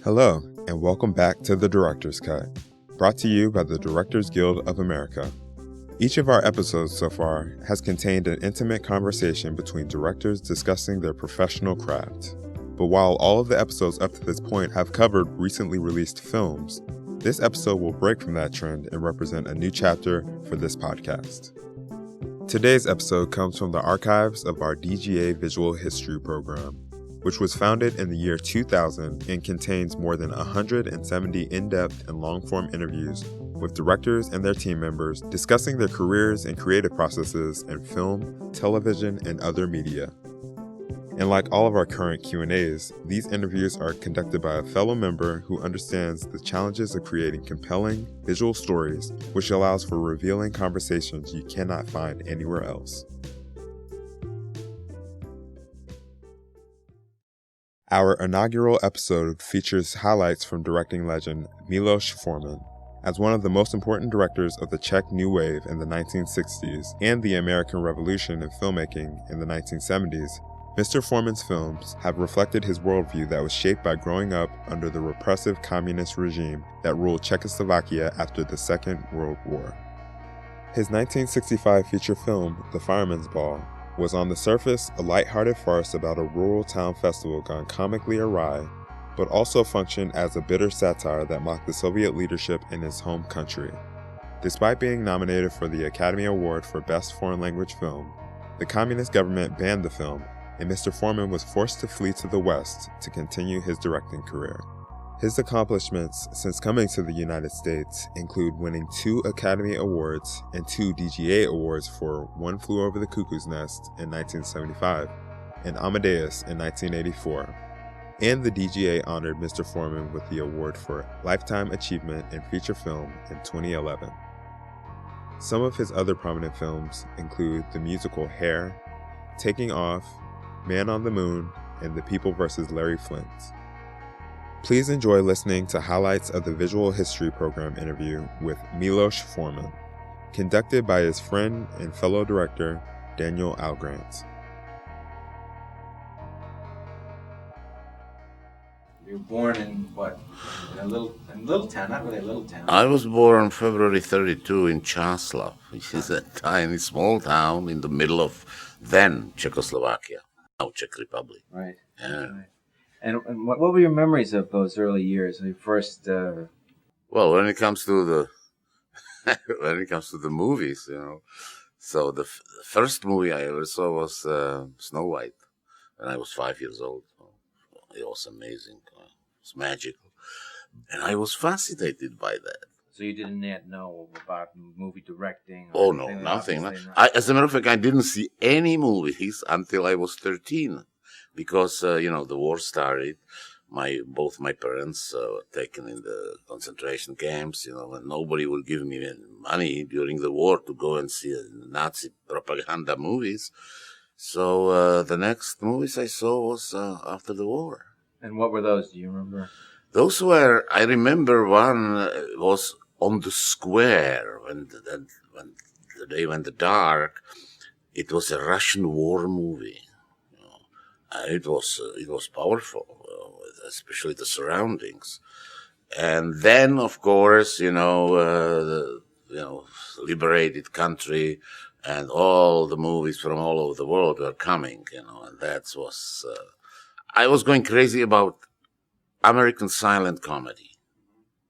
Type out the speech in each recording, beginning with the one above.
Hello, and welcome back to The Director's Cut, brought to you by the Directors Guild of America. Each of our episodes so far has contained an intimate conversation between directors discussing their professional craft. But while all of the episodes up to this point have covered recently released films, this episode will break from that trend and represent a new chapter for this podcast. Today's episode comes from the archives of our DGA Visual History program, which was founded in the year 2000 and contains more than 170 in-depth and long-form interviews with directors and their team members discussing their careers and creative processes in film, television, and other media. And like all of our current Q&As, these interviews are conducted by a fellow member who understands the challenges of creating compelling visual stories, which allows for revealing conversations you cannot find anywhere else. Our inaugural episode features highlights from directing legend Miloš Forman. As one of the most important directors of the Czech New Wave in the 1960s and the American Revolution in filmmaking in the 1970s, Mr. Forman's films have reflected his worldview that was shaped by growing up under the repressive communist regime that ruled Czechoslovakia after the Second World War. His 1965 feature film, The Fireman's Ball, was on the surface a lighthearted farce about a rural town festival gone comically awry, but also functioned as a bitter satire that mocked the Soviet leadership in his home country. Despite being nominated for the Academy Award for Best Foreign Language Film, the communist government banned the film, and Mr. Forman was forced to flee to the West to continue his directing career. His accomplishments since coming to the United States include winning 2 Academy Awards and 2 DGA Awards for One Flew Over the Cuckoo's Nest in 1975 and Amadeus in 1984. And the DGA honored Mr. Forman with the award for Lifetime Achievement in Feature Film in 2011. Some of his other prominent films include the musical Hair, Taking Off, Man on the Moon, and The People vs. Larry Flint. Please enjoy listening to highlights of the Visual History Program interview with Miloš Forman, conducted by his friend and fellow director, Daniel Algrant. You were born in what? In a little town, not really a little town. I was born February 32 in Čáslav, which is a tiny small town in the middle of then Czechoslovakia, now Czech Republic. Right. Yeah. Right. And what were your memories of those early years? Your first. Well, when it comes to the movies, so the first movie I ever saw was Snow White when I was 5 years old. It was amazing. It was magical. And I was fascinated by that. So you didn't yet know about movie directing? Oh, no, nothing. As a matter of fact, I didn't see any movies until I was 13. Because, the war started. Both my parents were taken in the concentration camps, and nobody would give me money during the war to go and see Nazi propaganda movies. So the next movies I saw was after the war. And what were those? Do you remember? Those were, I remember one was on the square when the day went dark. It was a Russian war movie. It was powerful, especially the surroundings. And then, of course, the liberated country and all the movies from all over the world were coming, and that was, I was going crazy about American silent comedy.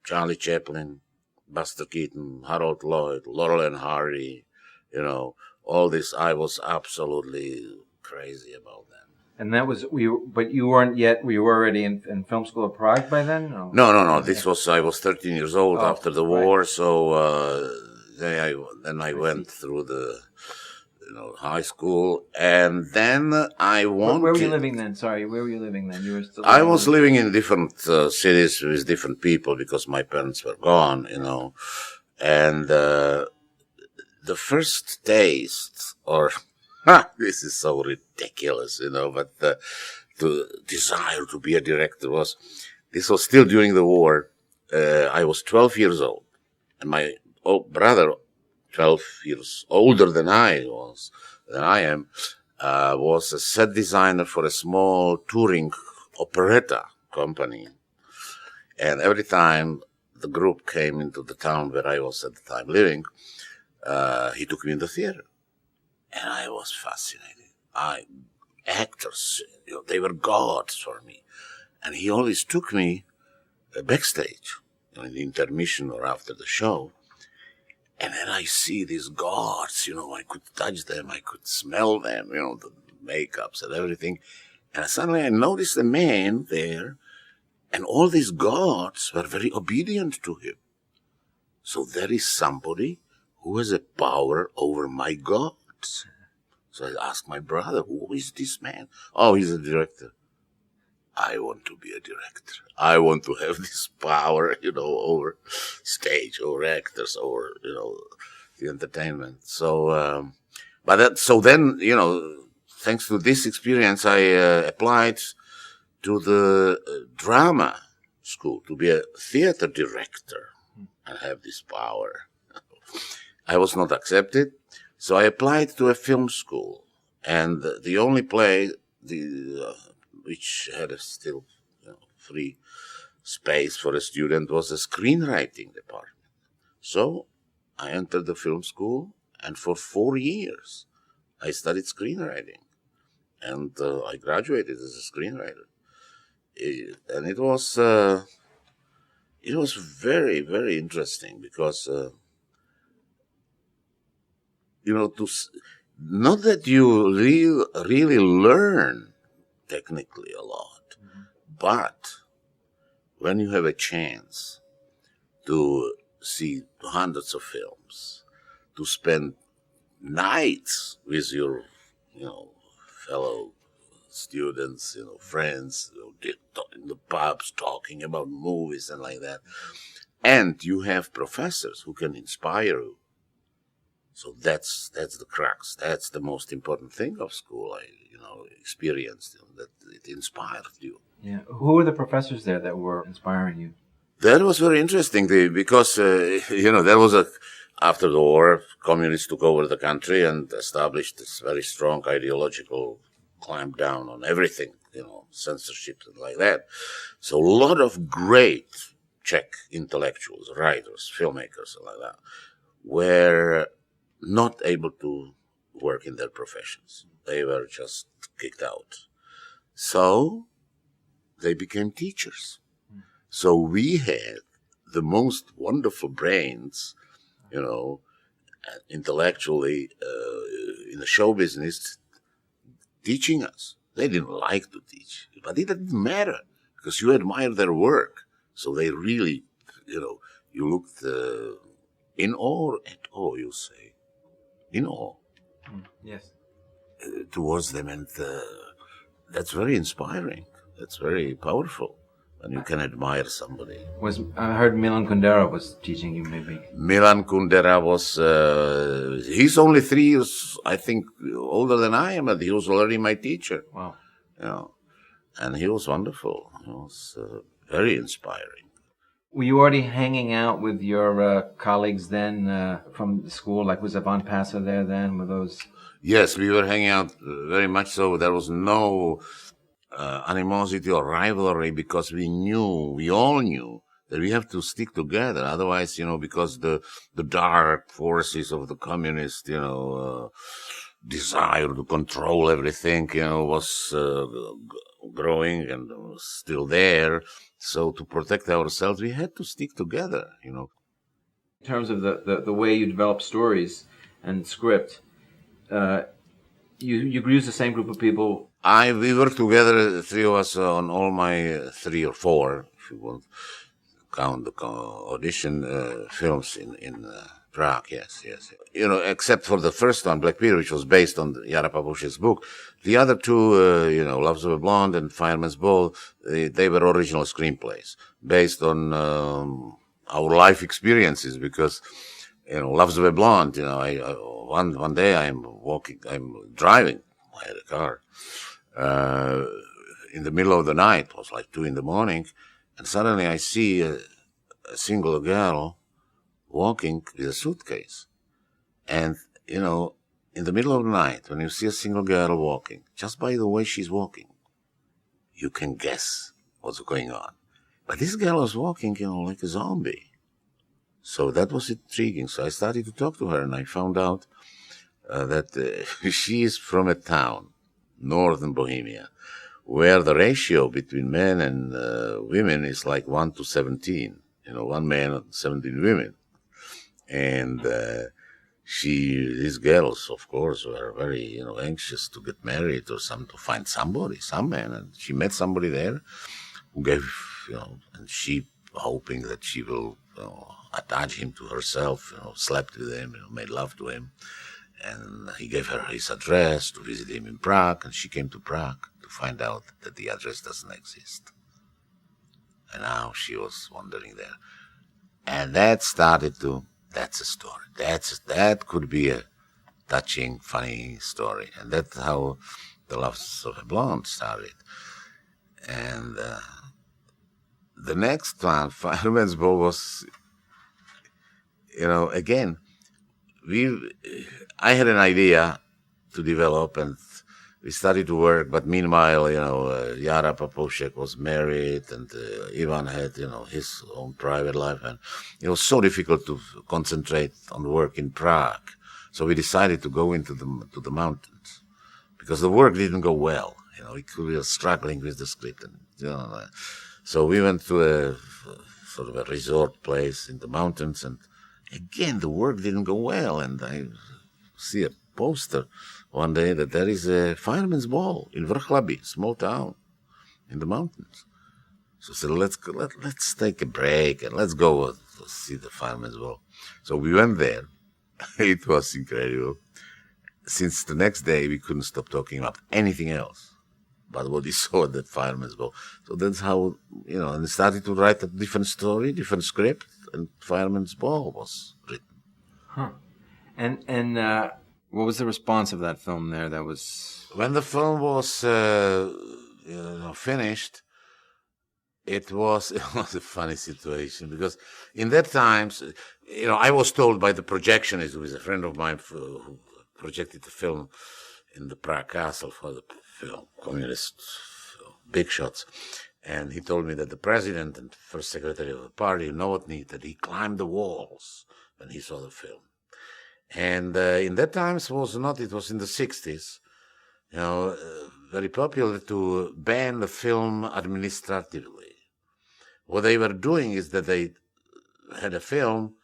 Charlie Chaplin, Buster Keaton, Harold Lloyd, Laurel and Hardy, all this, I was absolutely crazy about that. And that was, but you weren't yet, were you already in film school at Prague by then? No. I was 13 years old after the war, right. So then I went through the high school, and then I wanted... Where were you living then? Sorry, where were you living then? You were still... I was living in different cities with different people because my parents were gone, and the first taste, or... this is so ridiculous, but the desire to be a director this was still during the war. I was 12 years old, and my brother, 12 years older than I am, was a set designer for a small touring operetta company. And every time the group came into the town where I was at the time living, he took me in the theater. And I was fascinated. Actors, they were gods for me. And he always took me backstage, in the intermission or after the show. And then I see these gods, I could touch them, I could smell them, the makeups and everything. And suddenly I noticed a man there, and all these gods were very obedient to him. So there is somebody who has a power over my gods. So I asked my brother, who is this man? Oh, he's a director. I want to be a director. I want to have this power, over stage, over actors, over, the entertainment. So, then, thanks to this experience, I applied to the drama school to be a theater director and have this power. I was not accepted, so I applied to a film school. And the only play, which had a still free space for a student, was a screenwriting department. So I entered the film school, and for 4 years I studied screenwriting, and I graduated as a screenwriter. And it was very, very interesting because not that you really learn technically a lot, but when you have a chance to see hundreds of films, to spend nights with your, fellow students, friends, in the pubs talking about movies and like that, and you have professors who can inspire you. So that's the crux. That's the most important thing of school. I experienced that it inspired you. Yeah. Who were the professors there that were inspiring you? That was very interesting because there was after the war, communists took over the country and established this very strong ideological clamp down on everything, censorship and like that. So a lot of great Czech intellectuals, writers, filmmakers, and like that, were not able to work in their professions. They were just kicked out. So they became teachers. So we had the most wonderful brains, intellectually, in the show business, teaching us. They didn't like to teach, but it didn't matter because you admired their work. So they really, you looked in awe at awe, you say. In awe. Yes. Towards them, and that's very inspiring. That's very powerful when you can admire somebody. I heard Milan Kundera was teaching you, maybe. Milan Kundera was, he's only 3 years, I think, older than I am, but he was already my teacher. Wow. And he was wonderful. He was very inspiring. Were you already hanging out with your colleagues then from the school? Like, was Ivan Passer there then? Were those? Yes, we were hanging out very much so. There was no animosity or rivalry because we all knew that we have to stick together. Otherwise, because the dark forces of the communists, desire to control everything, was growing and was still there. So to protect ourselves, we had to stick together, In terms of the way you develop stories and script, you use the same group of people. We worked together, the three of us, on all my 3 or 4, if you want, count the audition films in Prague. Yes. Except for the first one, Black Peter, which was based on Jara Papušek's book. The other 2, Loves of a Blonde and Fireman's Ball, they were original screenplays based on our life experiences. Because, Loves of a Blonde, one day I'm driving. I had a car. In the middle of the night, it was like 2 a.m, and suddenly I see a single girl walking with a suitcase. And, in the middle of the night, when you see a single girl walking, just by the way she's walking, you can guess what's going on. But this girl was walking, like a zombie. So that was intriguing. So I started to talk to her, and I found out that she is from a town, northern Bohemia, where the ratio between men and women is like 1 to 17. 1 man and 17 women. And these girls, of course, were very, anxious to get married or to find somebody, some man. And she met somebody there who gave, and she hoping that she will attach him to herself, slept with him, made love to him. And he gave her his address to visit him in Prague, and she came to Prague to find out that the address doesn't exist. And now she was wandering there. And that's a story. That could be a touching, funny story. And that's how The Loves of a Blonde started. And the next one, Fireman's Ball, was, again, I had an idea to develop, and we started to work, but meanwhile, Yara Paposhek was married, and Ivan had, his own private life, and it was so difficult to concentrate on work in Prague. So we decided to go into the mountains, because the work didn't go well. We were struggling with the script, and so we went to a sort of a resort place in the mountains, and again the work didn't go well, and I see a poster one day that there is a fireman's ball in Vrchlabí, small town in the mountains. So I said, let's take a break and let's go see the fireman's ball. So we went there. It was incredible. Since the next day we couldn't stop talking about anything else but what we saw at the fireman's ball. So that's how, and I started to write a different story, different script, and Fireman's Ball was written. Huh. And what was the response of that film there? That was when the film was finished. It was a funny situation, because in that times, I was told by the projectionist, who is a friend of mine who projected the film in the Prague Castle for the film Communist Big Shots, and he told me that the president and first secretary of the party, Novotny, that he climbed the walls when he saw the film. And in that times it was in the 60s, very popular to ban the film administratively. What they were doing is that they had a film,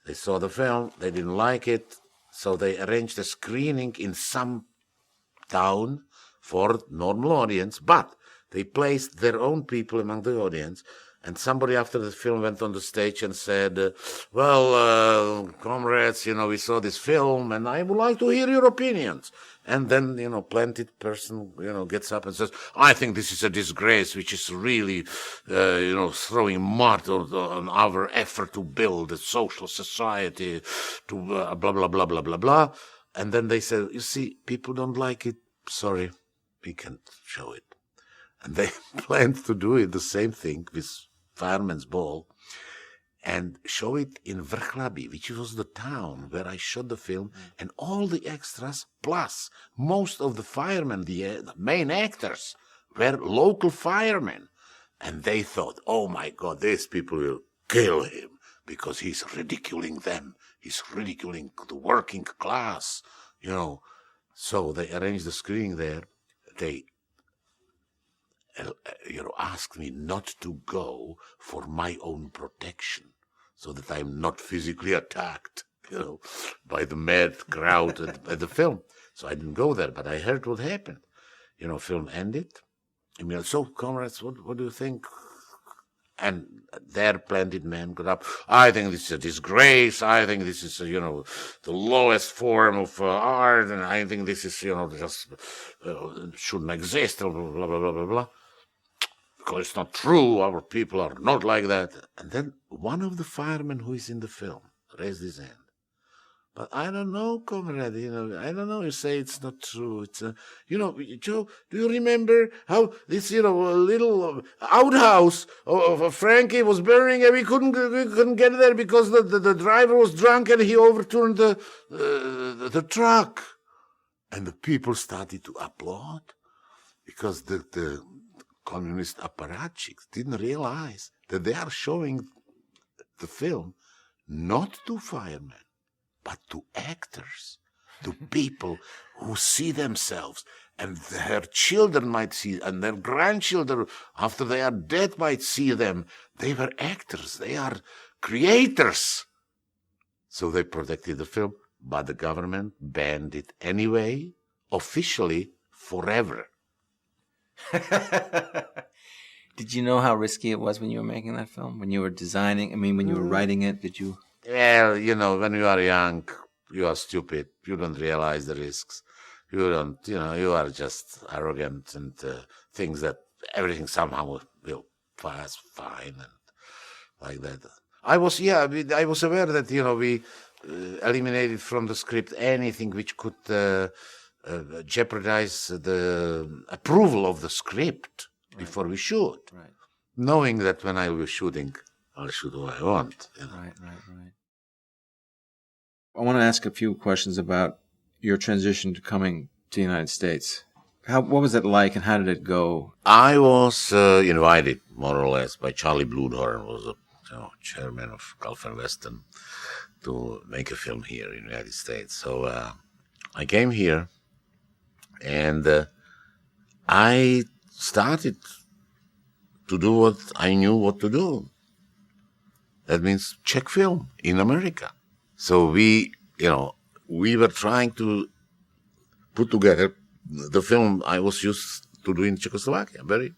they saw the film, they didn't like it, so they arranged a screening in some town for normal audience, but they placed their own people among the audience. And somebody after the film went on the stage and said, comrades, we saw this film and I would like to hear your opinions. And then, planted person, gets up and says, I think this is a disgrace, which is really, throwing mud on our effort to build a social society, to blah, blah, blah, blah, blah, blah. And then they said, you see, people don't like it. Sorry, we can't show it. And they planned to do it, the same thing with Fireman's Ball, and show it in Vrchlabí, which was the town where I shot the film, and all the extras, plus most of the firemen, the main actors, were local firemen. And they thought, oh my God, these people will kill him because he's ridiculing them. He's ridiculing the working class, So they arranged the screening there. They asked me not to go for my own protection, so that I'm not physically attacked, by the mad crowd at the film. So I didn't go there, but I heard what happened. Film ended. So comrades, what do you think? And their planted men got up. I think this is a disgrace. I think this is, the lowest form of art, and I think this is, just shouldn't exist. Blah blah blah blah blah. Because it's not true, our people are not like that. And then one of the firemen who is in the film raised his hand. But I don't know, comrade, I don't know, you say it's not true. It's, Joe, do you remember how this, little outhouse of Frankie was burning and we couldn't get there because the driver was drunk and he overturned the truck. And the people started to applaud because the communist apparatchiks didn't realize that they are showing the film not to firemen, but to actors, to people who see themselves, and their children might see, and their grandchildren, after they are dead, might see them. They were actors. They are creators. So they protected the film, but the government banned it anyway, officially, forever. Did you know how risky it was when you were making that film? When you were designing, when you were writing it, did you? Well, when you are young, you are stupid. You don't realize the risks. You don't, you are just arrogant and think that everything somehow will pass fine and like that. I was aware that, we eliminated from the script anything which could jeopardize the approval of the script before we shoot. Right. Knowing that when I was shooting, I'll shoot what I want. Right. I want to ask a few questions about your transition to coming to the United States. What was it like, and how did it go? I was invited, more or less, by Charlie Bluedhorn, who was the chairman of Gulf and Western, to make a film here in the United States. So I came here, and I started to do what I knew what to do. That means Czech film in America. So we were trying to put together the film I was used to do in Czechoslovakia. Very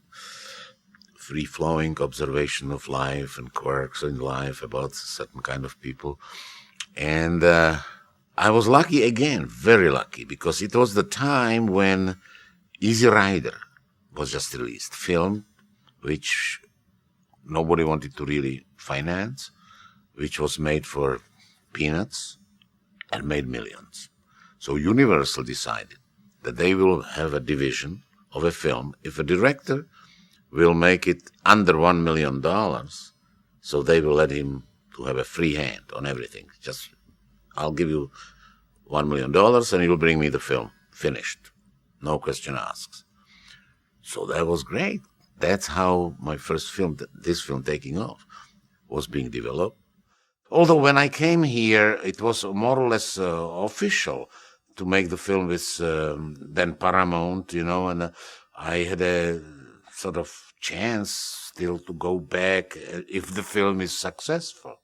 free-flowing observation of life and quirks in life about certain kind of people. And I was lucky again, very lucky, because it was the time when Easy Rider was just released, film which nobody wanted to really finance, which was made for peanuts and made millions. So Universal decided that they will have a division of a film if a director will make it under $1 million, so they will let him to have a free hand on everything. Just, I'll give you $1 million and you'll bring me the film finished. No question asked. So that was great. That's how my first film, this film Taking Off, was being developed. Although when I came here, it was more or less official to make the film with then Paramount, and I had a sort of chance still to go back if the film is successful.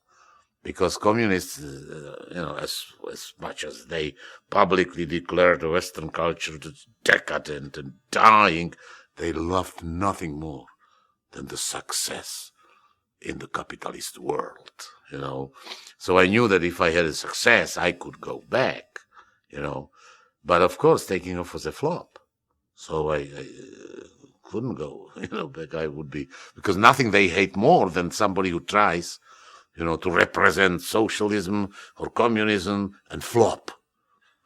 Because communists, as much as they publicly declared the Western culture decadent and dying, they loved nothing more than the success in the capitalist world, So I knew that if I had a success, I could go back, But of course, Taking Off was a flop. So I couldn't go, back. I would be, because nothing they hate more than somebody who tries, to represent socialism or communism and flop.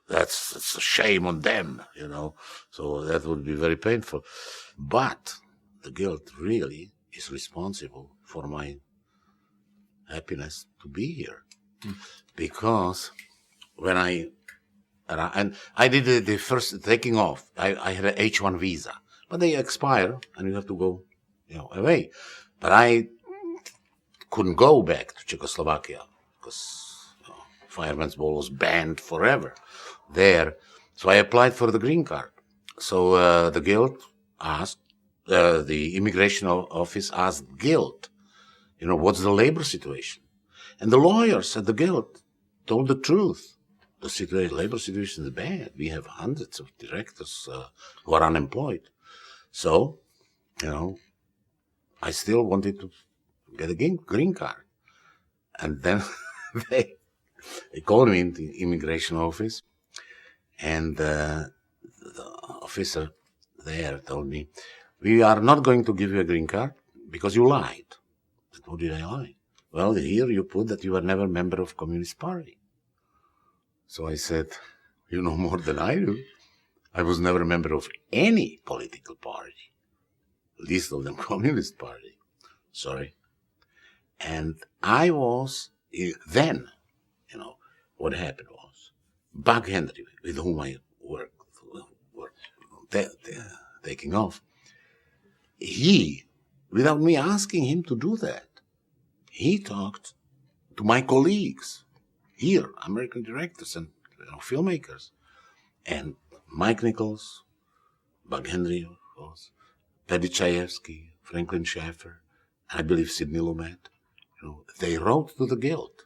That's a shame on them, So that would be very painful. But the guilt really is responsible for my happiness to be here. Because when I did the first Taking Off, I had an H1 visa, but they expire and you have to go, away. But I couldn't go back to Czechoslovakia because Fireman's Ball was banned forever there. So I applied for the green card. So the guild asked, the immigration office asked guild, what's the labor situation? And the lawyers at the guild told the truth. The labor situation is bad. We have hundreds of directors who are unemployed. So, I still wanted to get a green card. And then they called me in the immigration office, and the officer there told me, we are not going to give you a green card because you lied. I said, how did I lie? Well, here you put that you were never a member of Communist Party. So I said, you know more than I do. I was never a member of any political party, least of them Communist Party. Sorry. And I was, then, what happened was, Buck Henry, with whom I worked Taking Off, he, without me asking him to do that, he talked to my colleagues here, American directors and filmmakers, and Mike Nichols, Bug Henry, of course, Paddy Chayefsky, Franklin Schaeffer, I believe Sidney Lumet. They wrote to the Guild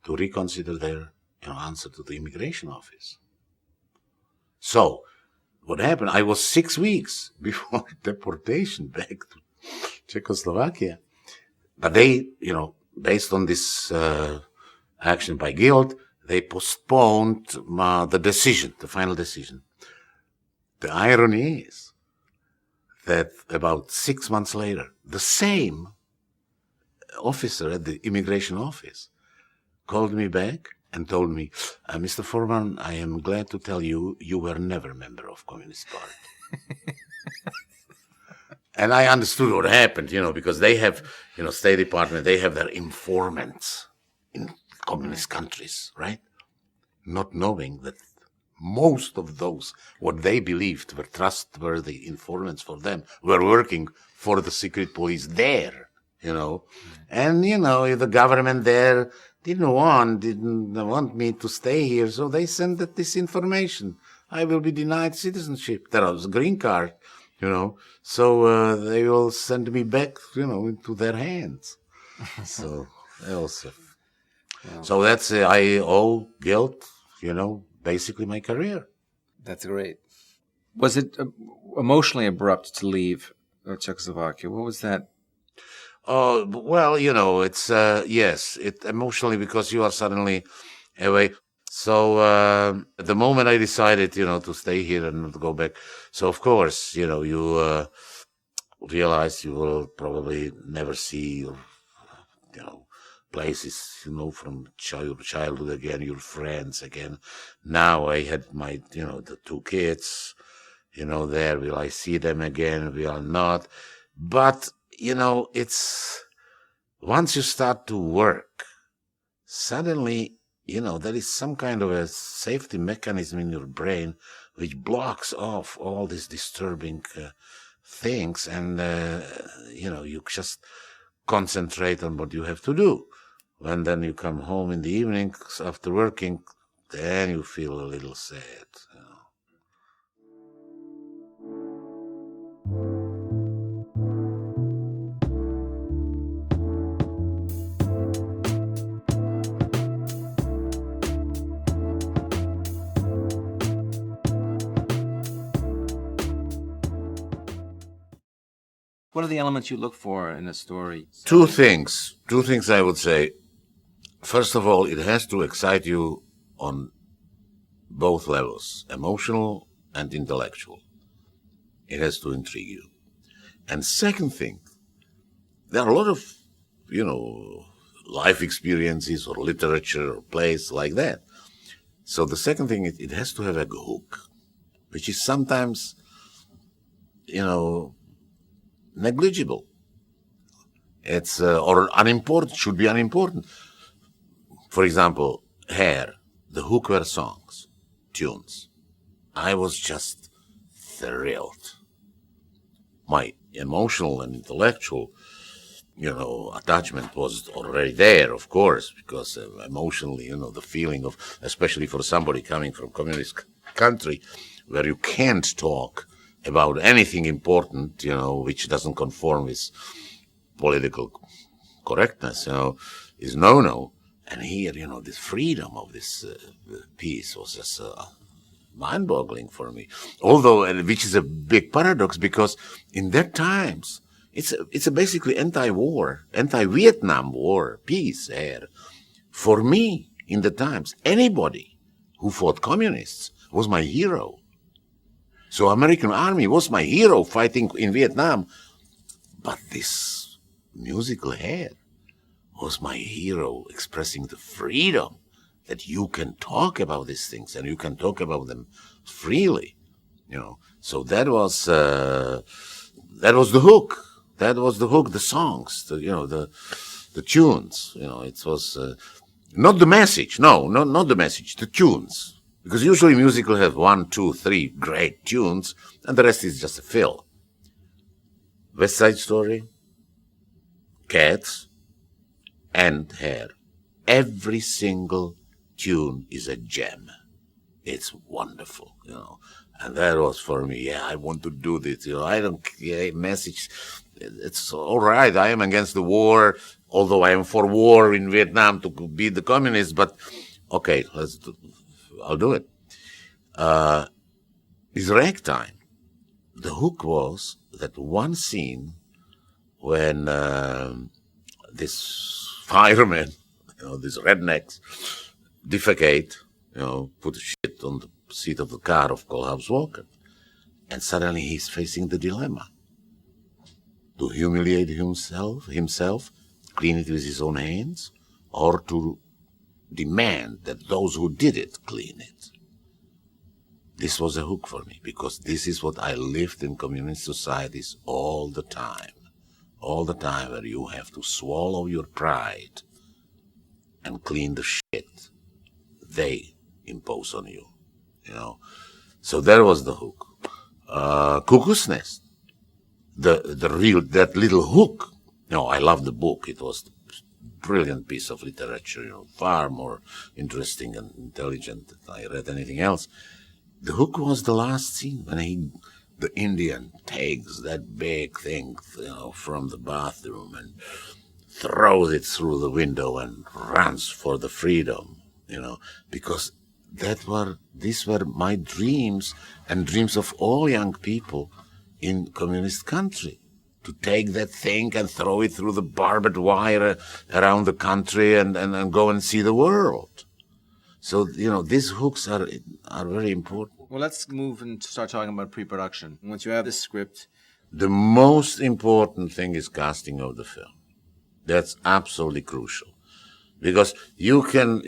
to reconsider their answer to the immigration office. So, what happened? I was 6 weeks before deportation back to Czechoslovakia. But they, based on this action by Guild, they postponed the decision, the final decision. The irony is that about 6 months later, the same officer at the immigration office called me back and told me, Mr. Forman, I am glad to tell you, you were never a member of Communist Party. And I understood what happened, because they have, State Department, they have their informants in communist countries, right? Not knowing that most of those, what they believed were trustworthy informants for them, were working for the secret police there, And, the government there didn't want me to stay here, so they sent this information. I will be denied citizenship. There was a green card, so they will send me back, into their hands. So also, so that's I owe Guild, basically my career. That's great. Was it emotionally abrupt to leave Czechoslovakia? What was that? Well, it's, yes, it emotionally, because you are suddenly away. So, the moment I decided, to stay here and not go back, so of course, you, realize you will probably never see, places, from childhood again, your friends again. Now I had my, the 2 kids, there. Will I see them again? Will I not? But, it's, once you start to work, suddenly, there is some kind of a safety mechanism in your brain which blocks off all these disturbing things, and, you just concentrate on what you have to do. When then you come home in the evenings after working, then you feel a little sad, What are the elements you look for in a story? Two things I would say. First of all, it has to excite you on both levels, emotional and intellectual. It has to intrigue you. And second thing, there are a lot of, life experiences or literature or plays like that. So the second thing, it has to have a hook, which is sometimes, negligible. It's, or unimportant, should be unimportant. For example, Hair, the hook were songs, tunes. I was just thrilled. My emotional and intellectual, attachment was already there, of course, because emotionally, the feeling of, especially for somebody coming from communist country, where you can't talk about anything important, which doesn't conform with political correctness, is no. And here, this freedom of this piece was just mind-boggling for me. Although, which is a big paradox, because in that times, it's a basically anti-war, anti-Vietnam War piece here. For me, in the times, anybody who fought communists was my hero. So American Army was my hero fighting in Vietnam. But this musical Hair was my hero expressing the freedom that you can talk about these things and you can talk about them freely, So that was the hook. That was the hook, the songs, the tunes, it was not the message. No, not the message, the tunes. Because usually musical have 1, 2, 3 great tunes, and the rest is just a fill. West Side Story, Cats, and Hair. Every single tune is a gem. It's wonderful, And that was for me. Yeah, I want to do this. I don't care. Message. It's all right. I am against the war, although I am for war in Vietnam to beat the communists. But okay, I'll do it. It's Ragtime. The hook was that one scene when this fireman, these rednecks, defecate, put shit on the seat of the car of Coalhouse Walker. And suddenly he's facing the dilemma. To humiliate himself, clean it with his own hands, or to demand that those who did it clean it. This was a hook for me, because this is what I lived in communist societies all the time, where you have to swallow your pride and clean the shit they impose on you, So that was the hook. Cuckoo's Nest, that little hook. I love the book. It was a brilliant piece of literature, far more interesting and intelligent than I read anything else. The hook was the last scene when the Indian takes that big thing, from the bathroom and throws it through the window and runs for the freedom, because these were my dreams and dreams of all young people in communist country, to take that thing and throw it through the barbed wire around the country and go and see the world. So, these hooks are very important. Well, let's move and start talking about pre-production. Once you have the script, the most important thing is casting of the film. That's absolutely crucial. Because you can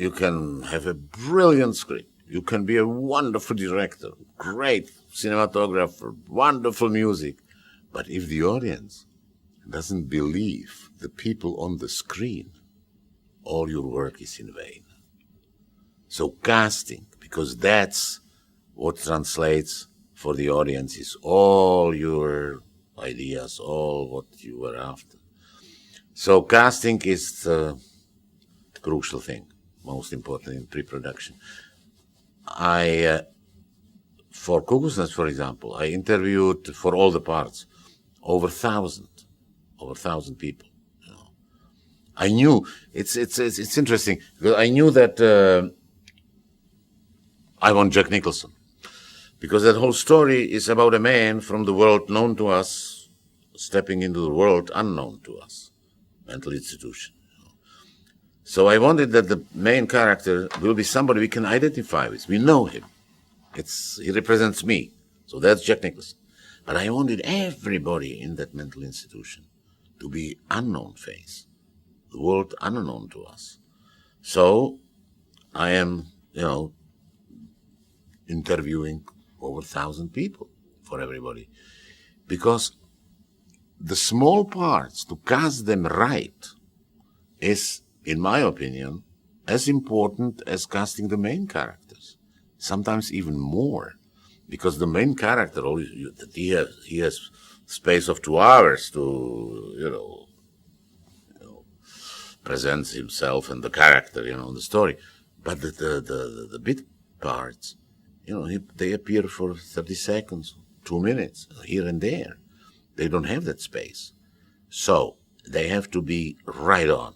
have a brilliant script. You can be a wonderful director, great cinematographer, wonderful music. But if the audience doesn't believe the people on the screen, all your work is in vain. So casting, because that's what translates for the audience, is all your ideas, all what you were after. So casting is the crucial thing, most important in pre-production. For Cuckoo's Nest, for example, I interviewed for all the parts over 1,000 people. I knew it's interesting because I knew that I want Jack Nicholson, because that whole story is about a man from the world known to us stepping into the world unknown to us, mental institution. So I wanted that the main character will be somebody we can identify with. We know him. He represents me. So that's Jack Nicholson. But I wanted everybody in that mental institution to be unknown face, the world unknown to us. So I am, interviewing over 1,000 people for everybody. Because the small parts, to cast them right, is, in my opinion, as important as casting the main characters. Sometimes even more. Because the main character, he has space of 2 hours to, present himself and the character, the story. But the bit parts, they appear for 30 seconds, 2 minutes, here and there. They don't have that space. So they have to be right on.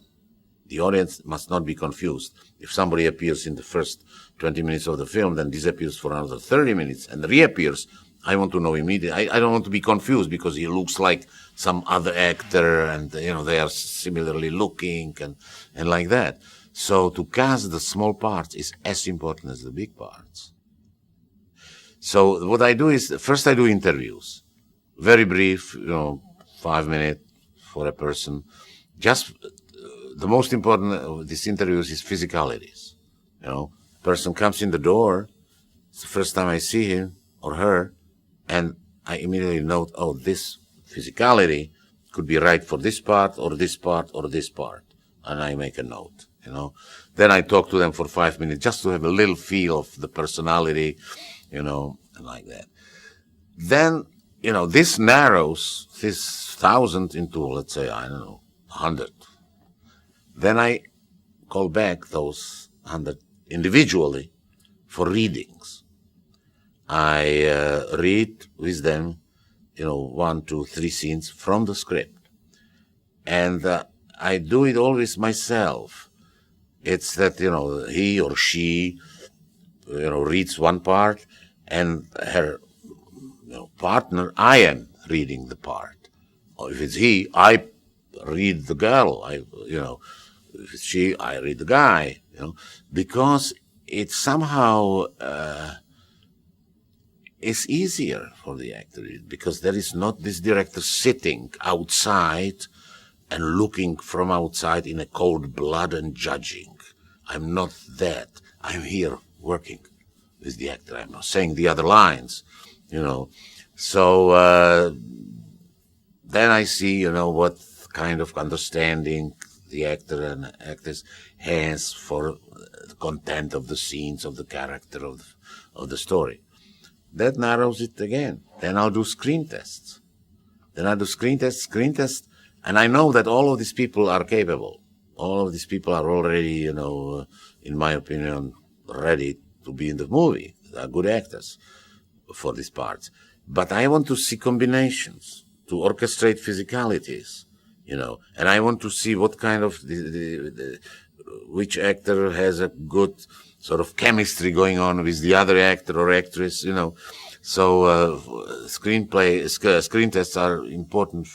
The audience must not be confused. If somebody appears in the first 20 minutes of the film, then disappears for another 30 minutes and reappears, I want to know immediately. I don't want to be confused because he looks like some other actor and, they are similarly looking and like that. So to cast the small parts is as important as the big parts. So what I do is, first I do interviews. Very brief, 5 minutes for a person. Just the most important of these interviews is physicalities. Person comes in the door, it's the first time I see him or her, and I immediately note, this physicality could be right for this part or this part or this part. And I make a note, Then I talk to them for 5 minutes just to have a little feel of the personality, and like that. Then, this narrows this 1,000 into, let's say, 100. Then I call back those 100 individually for readings. I read with them, 1, 2, 3 scenes from the script. And I do it always myself. It's that, he or she, reads one part, and her partner, I am reading the part. Or if it's he, I read the girl. If it's she, I read the guy. Because it somehow is easier for the actor, because there is not this director sitting outside and looking from outside in a cold blood and judging. I'm not that. I'm here working with the actor. I'm not saying the other lines, So then I see, what kind of understanding the actor and actress has for the content of the scenes, of the character, of the story. That narrows it again. Then I'll do screen tests. And I know that all of these people are capable. All of these people are already, in my opinion, ready to be in the movie. They are good actors for these parts. But I want to see combinations, to orchestrate physicalities, and I want to see what kind of, which actor has a good sort of chemistry going on with the other actor or actress, So screen tests are important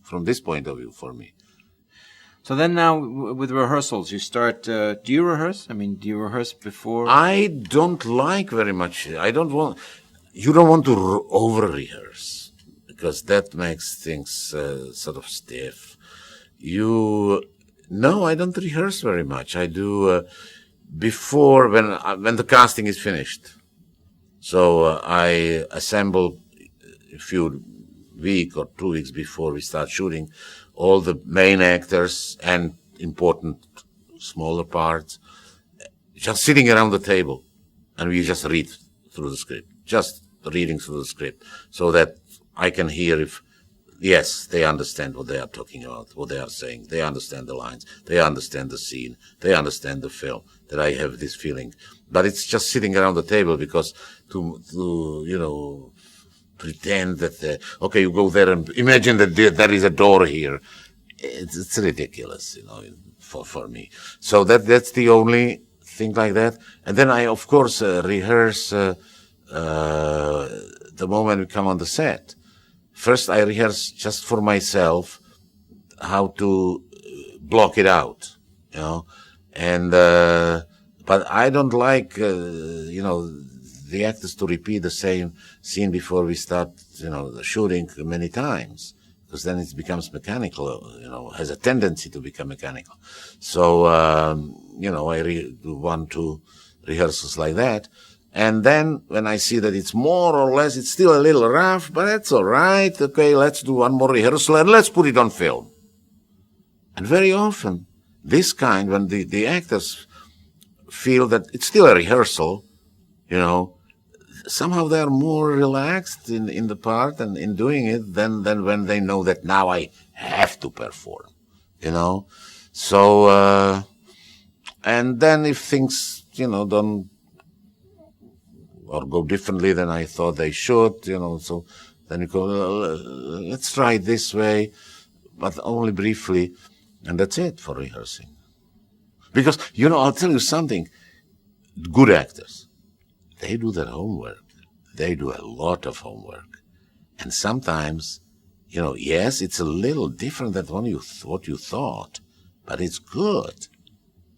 from this point of view for me. So then now with rehearsals, you start, do you rehearse? Do you rehearse before? I don't like very much. You don't want to over-rehearse, because that makes things sort of stiff. No, I don't rehearse very much. I do before, when the casting is finished. So I assemble a few week or 2 weeks before we start shooting all the main actors and important smaller parts, just sitting around the table, and we just read through the script, just reading through the script, so that I can hear if, yes, they understand what they are talking about, what they are saying, they understand the lines, they understand the scene, they understand the film, that I have this feeling. But it's just sitting around the table, because to pretend that, okay, you go there and imagine that there is a door here. It's ridiculous, for me. So that's the only thing like that. And then I, of course, rehearse the moment we come on the set. First, I rehearse just for myself how to block it out, and but I don't like, the actors to repeat the same scene before we start, the shooting many times, because then it becomes mechanical, has a tendency to become mechanical. So, I do 1, 2 rehearsals like that. And then when I see that it's more or less, it's still a little rough, but that's all right. Okay, let's do one more rehearsal and let's put it on film. And very often, this kind, when the actors feel that it's still a rehearsal, somehow they are more relaxed in the part and in doing it than when they know that now I have to perform, So, and then if things, don't, or go differently than I thought they should, so then you go, let's try it this way, but only briefly, and that's it for rehearsing. Because, I'll tell you something, good actors, they do their homework. They do a lot of homework. And sometimes, yes, it's a little different than what you thought, but it's good.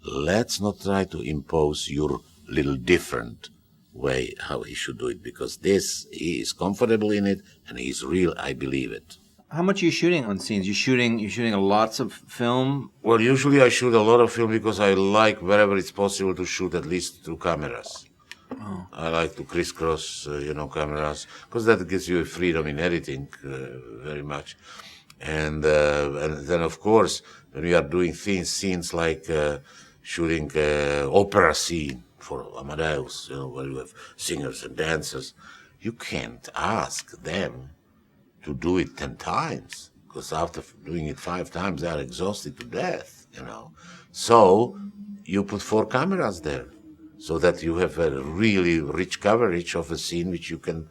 Let's not try to impose your little different way how he should do it, because he is comfortable in it and he's real. I believe it. How much are you shooting on scenes? You're shooting lots of film? Well, usually I shoot a lot of film because I like, wherever it's possible, to shoot at least 2 cameras. Oh. I like to crisscross, cameras, because that gives you a freedom in editing very much. And then, of course, when we are doing scenes like shooting opera scene for Amadeus, where you have singers and dancers, you can't ask them to do it 10 times, because after doing it 5 times, they are exhausted to death, So you put 4 cameras there, so that you have a really rich coverage of a scene which you can,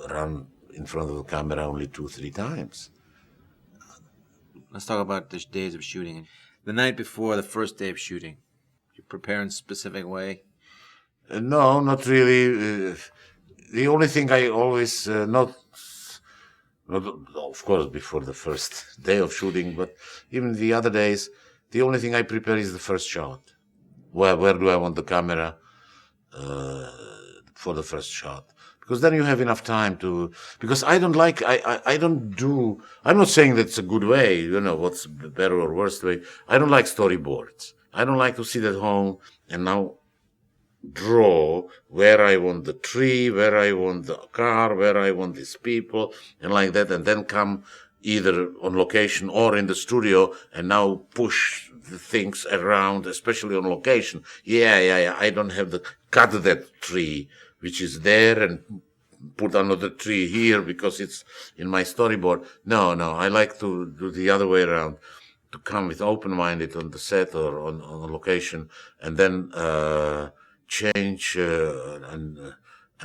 run in front of the camera only 2-3 times. Let's talk about the days of shooting. The night before the first day of shooting, you prepare in a specific way? No, not really. The only thing I always, not of course before the first day of shooting, but even the other days, the only thing I prepare is the first shot. Where do I want the camera for the first shot? Because then you have enough time to, because I don't like, I don't do, I'm not saying that's a good way, what's the better or worst way. I don't like storyboards. I don't like to sit at home and now draw where I want the tree, where I want the car, where I want these people, and like that, and then come either on location or in the studio and now push the things around, especially on location. Yeah, I don't have to cut that tree, which is there, and put another tree here because it's in my storyboard. No, I like to do the other way around, to come with open-minded on the set or on location, and then change and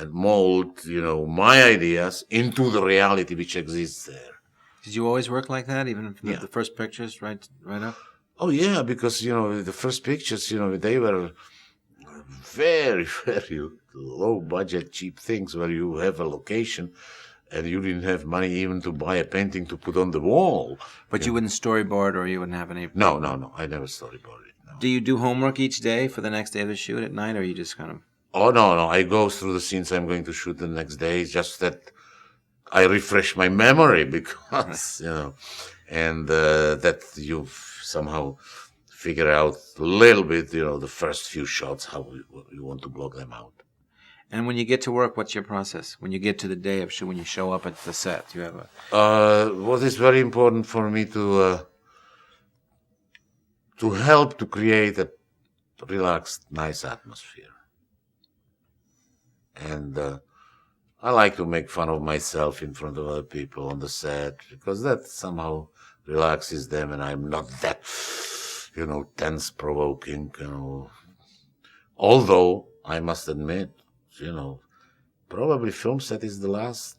mold, my ideas into the reality which exists there. Did you always work like that, even from the first pictures, right up? Oh yeah, because the first pictures, they were very, very low budget, cheap things where you have a location and you didn't have money even to buy a painting to put on the wall. But you wouldn't storyboard, or you wouldn't have any? No, I never storyboarded. No. Do you do homework each day for the next day of the shoot at night, or you just kind of? Oh no, I go through the scenes I'm going to shoot the next day. It's just that I refresh my memory because, and that you somehow figure out a little bit, the first few shots, how you want to block them out. And when you get to work, what's your process? When you get to the day of shoot, when you show up at the set, you have a... What is very important for me to help to create a relaxed, nice atmosphere. And I like to make fun of myself in front of other people on the set, because that somehow relaxes them, and I'm not that, tense, provoking, Although, I must admit, probably film set is the last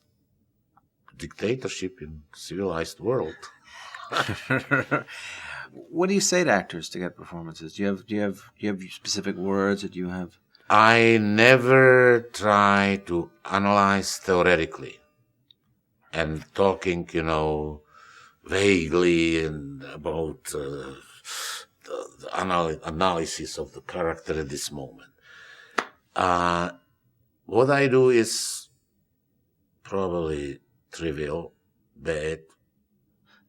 dictatorship in civilized world. What do you say to actors to get performances? Do you have specific words, or do you have? I never try to analyze theoretically and talking, vaguely and about the analysis of the character at this moment. What I do is probably trivial, bad.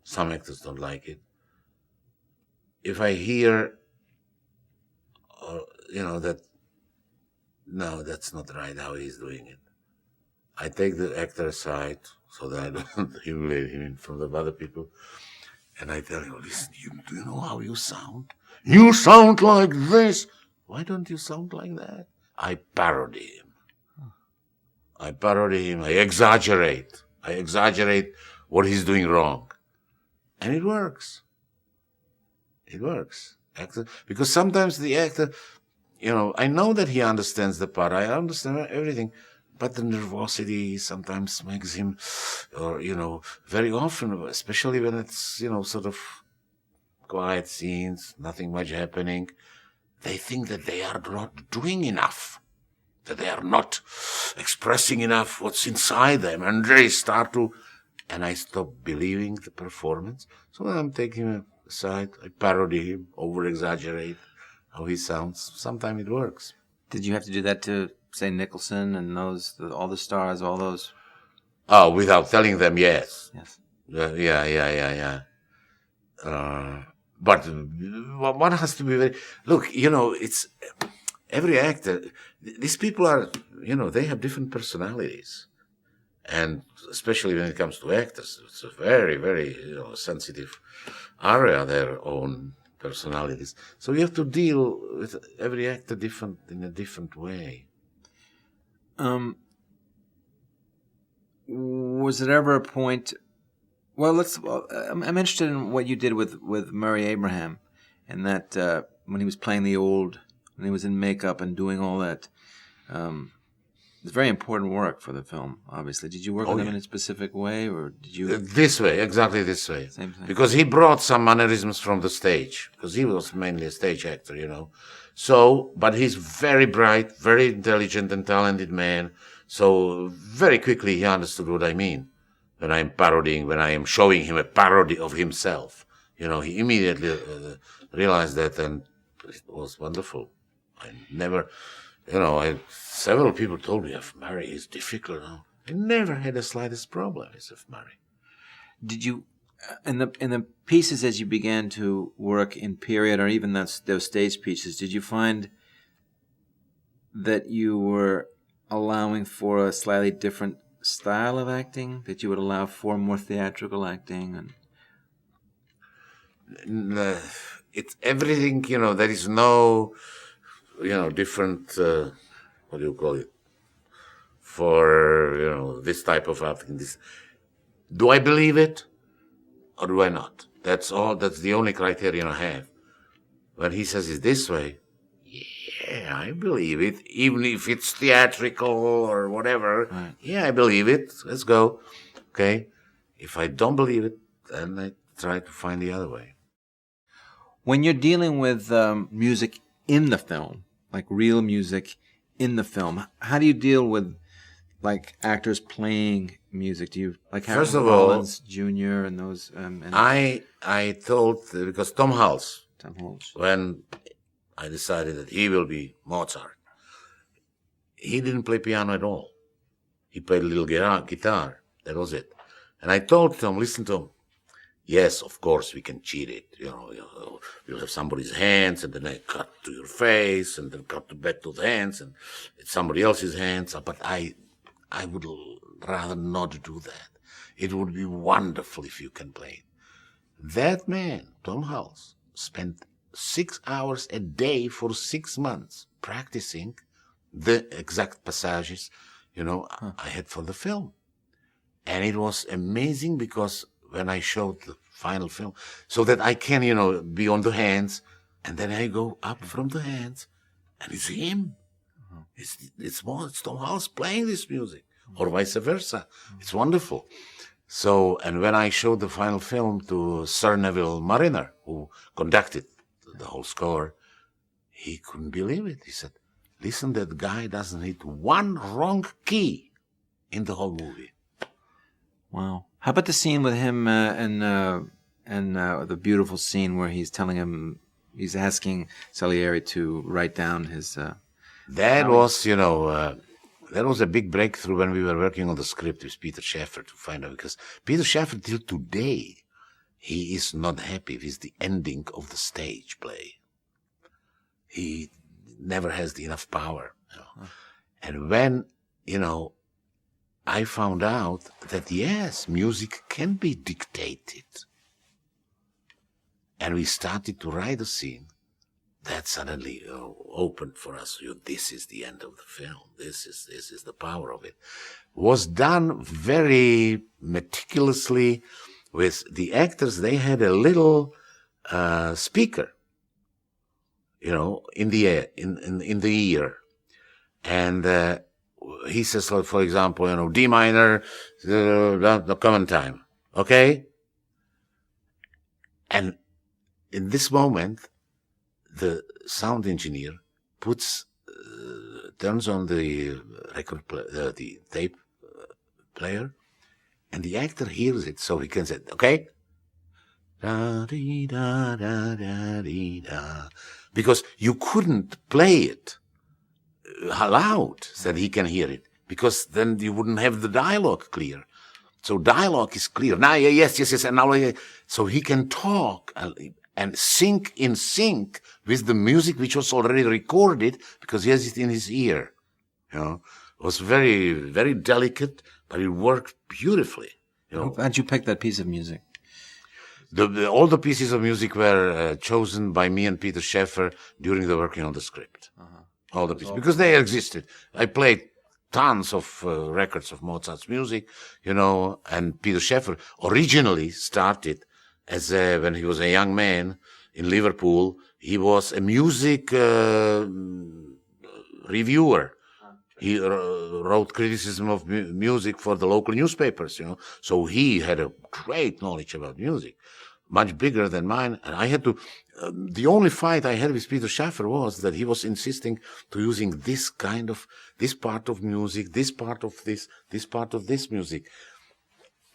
Some actors don't like it. If I hear, that, no, that's not right how he's doing it, I take the actor aside so that I don't humiliate him in front of other people. And I tell him, listen, do you know how you sound? You sound like this. Why don't you sound like that? I parody him. I exaggerate. What he's doing wrong. And it works. Because sometimes the actor, I know that he understands the part. I understand everything. But the nervosity sometimes makes him, or, very often, especially when it's, sort of quiet scenes, nothing much happening, they think that they are not doing enough, that they are not expressing enough what's inside them, and they start to, and I stop believing the performance. So I'm taking him aside, I parody him, over-exaggerate how he sounds. Sometimes it works. Did you have to do that to, say, Nicholson and all the stars, all those? Oh, without telling them, yes. Yes. Yeah. But one has to be very... Look, it's... Every actor... These people are, they have different personalities. And especially when it comes to actors, it's a very, very, sensitive area, their own personalities. So you have to deal with every actor in a different way. was it ever a point? Well, I'm interested in what you did with Murray Abraham, and that when he was playing when he was in makeup and doing all that. It's very important work for the film, obviously. Did you work with him in a specific way, or did you? This way, exactly this way. Same thing. Because he brought some mannerisms from the stage, because he was mainly a stage actor, you know. So, but he's very bright, very intelligent and talented man. So very quickly he understood what I mean when I'm parodying, when I am showing him a parody of himself. You know, he immediately realized that, and it was wonderful. I never, you know, several people told me, F. Murray is difficult. I never had the slightest problem with F. Murray. Did you, in the pieces as you began to work in period, or even those stage pieces, did you find that you were allowing for a slightly different style of acting, that you would allow for more theatrical acting? It's everything, you know, there is no, you know, different, what do you call it, for, you know, this type of acting. Do I believe it or do I not? That's all, that's the only criterion I have. When he says it's this way, yeah, I believe it, even if it's theatrical or whatever. Right. Yeah, I believe it. Let's go. Okay. If I don't believe it, then I try to find the other way. When you're dealing with music in the film, like real music in the film, how do you deal with like actors playing music? Do you like Harry Rollins Jr. and those? I thought because Tom Hulce, when I decided that he will be Mozart, he didn't play piano at all. He played a little guitar. That was it. And I told Tom, listen, Tom, yes, of course we can cheat it. You know, you'll have somebody's hands, and then I cut to your face, and then cut back to the hands, and it's somebody else's hands. But I would rather not do that. It would be wonderful if you can play it. That man, Tom Hulce, spent 6 hours a day for 6 months practicing the exact passages, you know, I had for the film. And it was amazing because when I showed the final film, so that I can, you know, be on the hands, and then I go up from the hands, and it's him. It's Tom Hulce playing this music, or vice versa. It's wonderful. So, and when I showed the final film to Sir Neville Mariner, who conducted the whole score, he couldn't believe it. He said, listen, that guy doesn't hit one wrong key in the whole movie. Wow. How about the scene with him and the beautiful scene where he's asking Salieri to write down his... That was, you know, that was a big breakthrough when we were working on the script with Peter Shaffer to find out, because Peter Shaffer till today, he is not happy with the ending of the stage play. He never has enough power. You know. And when, you know, I found out that, yes, music can be dictated. And we started to write a scene that suddenly opened for us. This is the end of the film. This is the power of it. Was done very meticulously with the actors. They had a little speaker, you know, in the ear, and he says, for example, you know, D minor, the common time, okay? And in this moment, the sound engineer turns on the the tape player, and the actor hears it, so he can say, okay? Da dee da da da dee da, because you couldn't play it loud so that he can hear it, because then you wouldn't have the dialogue clear. So dialogue is clear. Now, yes, and now, so he can talk and sing in sync with the music which was already recorded, because he has it in his ear. You know, it was very, very delicate, but it worked beautifully. You know, how'd you pick that piece of music? All the pieces of music were chosen by me and Peter Shaffer during the working on the script. All the pieces, because they existed. I played tons of records of Mozart's music, and Peter Shaffer originally started when he was a young man in Liverpool. He was a music reviewer. He wrote criticism of music for the local newspapers, So he had a great knowledge about music, much bigger than mine. And I had to, the only fight I had with Peter Shaffer was that he was insisting to using this part of music, this part of this part of this music.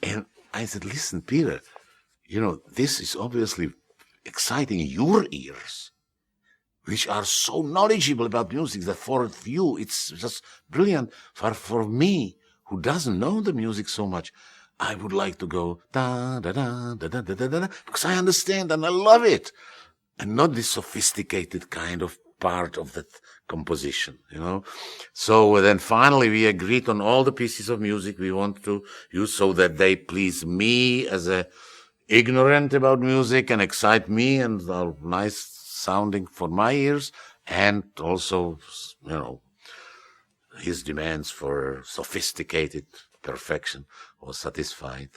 And I said, listen, Peter, this is obviously exciting your ears, which are so knowledgeable about music that for you it's just brilliant. For me, who doesn't know the music so much, I would like to go da da da da da da da da, because I understand and I love it, and not this sophisticated kind of part of that composition, So then finally we agreed on all the pieces of music we want to use so that they please me as a ignorant about music and excite me and are nice sounding for my ears, and also, his demands for sophisticated perfection was satisfied.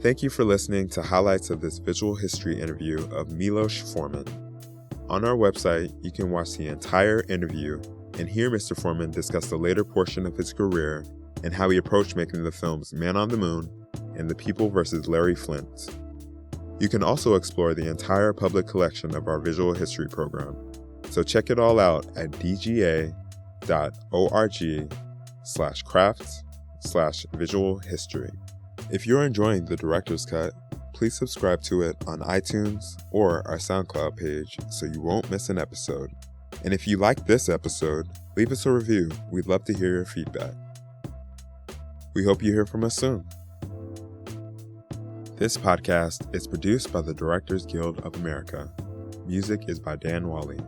Thank you for listening to highlights of this visual history interview of Miloš Forman. On our website, you can watch the entire interview and hear Mr. Forman discuss the later portion of his career and how he approached making the films Man on the Moon and The People vs. Larry Flint. You can also explore the entire public collection of our visual history program, so check it all out at dga.org/crafts/visual history. If you're enjoying the director's cut, please subscribe to it on iTunes or our SoundCloud page so you won't miss an episode. And if you like this episode, leave us a review. We'd love to hear your feedback. We hope you hear from us soon. This podcast is produced by the Directors Guild of America. Music is by Dan Wally.